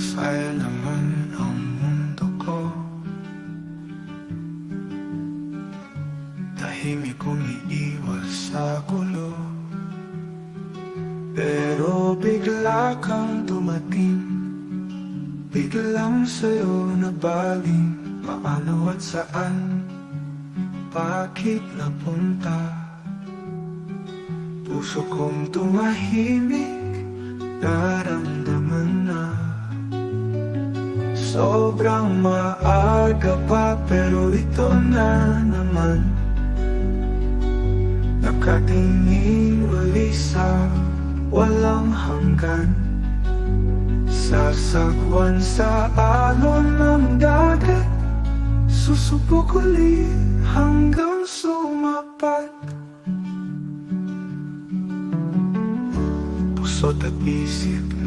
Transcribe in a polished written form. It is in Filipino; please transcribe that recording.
Sa'yo naman ang mundo ko. Tahimik umiiwas sa gulo, pero bigla kang dumating. Biglang sa'yo nabaling. Paano at saan, bakit napunta? Puso kong tumahimik, naramdaman na. Sobrang maaga pa, pero ito na naman. Nakatingin uli sa walang hanggan. Sasagwan sa alon ng dagat, susubok uli hanggang sumapat. Puso't at isip